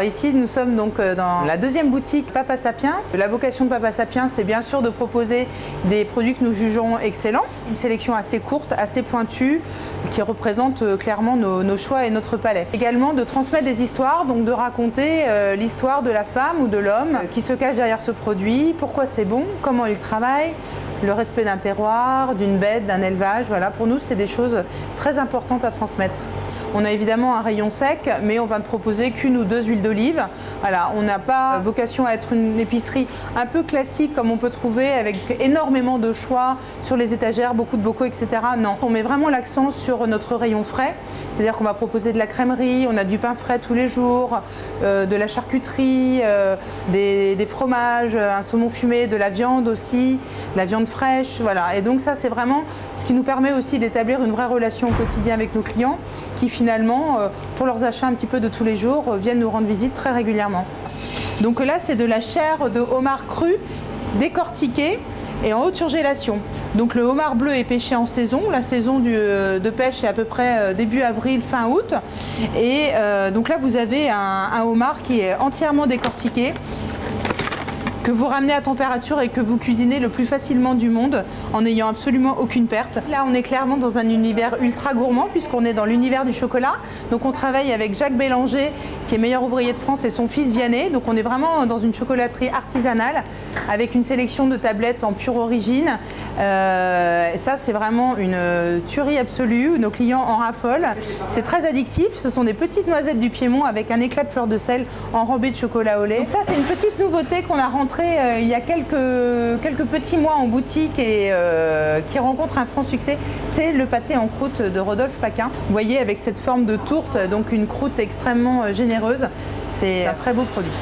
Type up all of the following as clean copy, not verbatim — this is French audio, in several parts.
Ici, nous sommes donc dans la deuxième boutique Papa Sapiens. La vocation de Papa Sapiens, c'est bien sûr de proposer des produits que nous jugeons excellents. Une sélection assez courte, assez pointue, qui représente clairement nos choix et notre palais. Également de transmettre des histoires, donc de raconter l'histoire de la femme ou de l'homme qui se cache derrière ce produit, pourquoi c'est bon, comment il travaille, le respect d'un terroir, d'une bête, d'un élevage. Voilà, pour nous, c'est des choses très importantes à transmettre. On a évidemment un rayon sec, mais on va ne proposer qu'une ou deux huiles d'olive. Voilà, on n'a pas vocation à être une épicerie un peu classique comme on peut trouver avec énormément de choix sur les étagères, beaucoup de bocaux, etc. Non, on met vraiment l'accent sur notre rayon frais. C'est-à-dire qu'on va proposer de la crèmerie, on a du pain frais tous les jours, de la charcuterie, des fromages, un saumon fumé, de la viande aussi, la viande fraîche. Voilà. Et donc ça, c'est vraiment ce qui nous permet aussi d'établir une vraie relation au quotidien avec nos clients qui finalement, pour leurs achats un petit peu de tous les jours, viennent nous rendre visite très régulièrement. Donc là, c'est de la chair de homard cru, décortiquée et en haute surgélation. Donc le homard bleu est pêché en saison. La saison de pêche est à peu près début avril, fin août. Et donc là, vous avez un homard qui est entièrement décortiqué, que vous ramenez à température et que vous cuisinez le plus facilement du monde en n'ayant absolument aucune perte. Là, on est clairement dans un univers ultra gourmand puisqu'on est dans l'univers du chocolat. Donc on travaille avec Jacques Bélanger, qui est meilleur ouvrier de France, et son fils Vianney. Donc on est vraiment dans une chocolaterie artisanale avec une sélection de tablettes en pure origine. Et ça, c'est vraiment une tuerie absolue. Nos clients en raffolent. C'est très addictif. Ce sont des petites noisettes du Piémont avec un éclat de fleur de sel enrobé de chocolat au lait. Donc ça, c'est une petite nouveauté qu'on a rentrée il y a quelques petits mois en boutique et qui rencontre un franc succès. C'est le pâté en croûte de Rodolphe Paquin. Vous voyez, avec cette forme de tourte, donc une croûte extrêmement généreuse. C'est un très beau produit.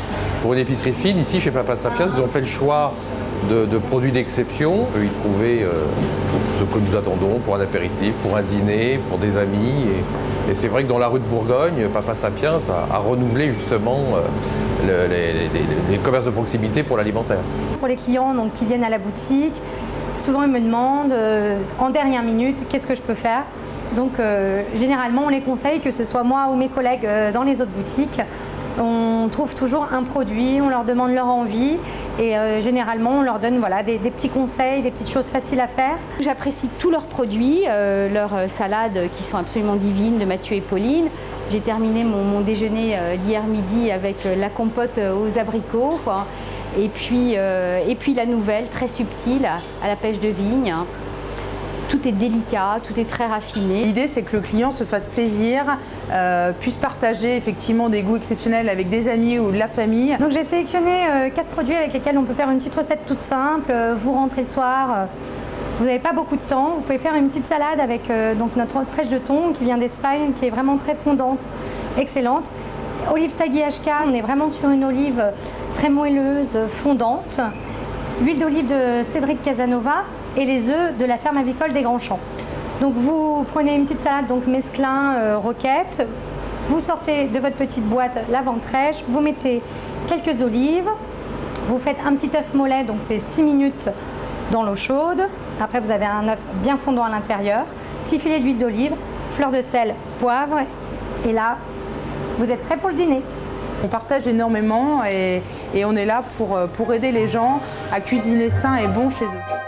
Pour une épicerie fine, ici chez Papa Sapiens, ils ont fait le choix de produits d'exception. On peut y trouver ce que nous attendons pour un apéritif, pour un dîner, pour des amis. Et c'est vrai que dans la rue de Bourgogne, Papa Sapiens a renouvelé justement les commerces de proximité pour l'alimentaire. Pour les clients donc, qui viennent à la boutique, souvent ils me demandent en dernière minute qu'est-ce que je peux faire. Donc généralement on les conseille, que ce soit moi ou mes collègues dans les autres boutiques. On trouve toujours un produit, on leur demande leur envie et généralement on leur donne voilà, des petits conseils, des petites choses faciles à faire. J'apprécie tous leurs produits, leurs salades qui sont absolument divines de Mathieu et Pauline. J'ai terminé mon déjeuner d'hier midi avec la compote aux abricots, quoi. Et puis la nouvelle, très subtile, à la pêche de vigne. Tout est délicat, tout est très raffiné. L'idée, c'est que le client se fasse plaisir, puisse partager effectivement des goûts exceptionnels avec des amis ou de la famille. Donc j'ai sélectionné 4 produits avec lesquels on peut faire une petite recette toute simple. Vous rentrez le soir, vous n'avez pas beaucoup de temps. Vous pouvez faire une petite salade avec donc notre trèche de thon qui vient d'Espagne, qui est vraiment très fondante, excellente. Olive Tagui HK, on est vraiment sur une olive très moelleuse, fondante. Huile d'olive de Cédric Casanova et les œufs de la ferme avicole des Grands Champs. Donc vous prenez une petite salade, donc mesclun, roquette, vous sortez de votre petite boîte la ventrèche, vous mettez quelques olives, vous faites un petit œuf mollet, donc c'est 6 minutes dans l'eau chaude. Après vous avez un œuf bien fondant à l'intérieur, petit filet d'huile d'olive, fleur de sel, poivre, et là vous êtes prêt pour le dîner. On partage énormément et on est là pour aider les gens à cuisiner sain et bon chez eux.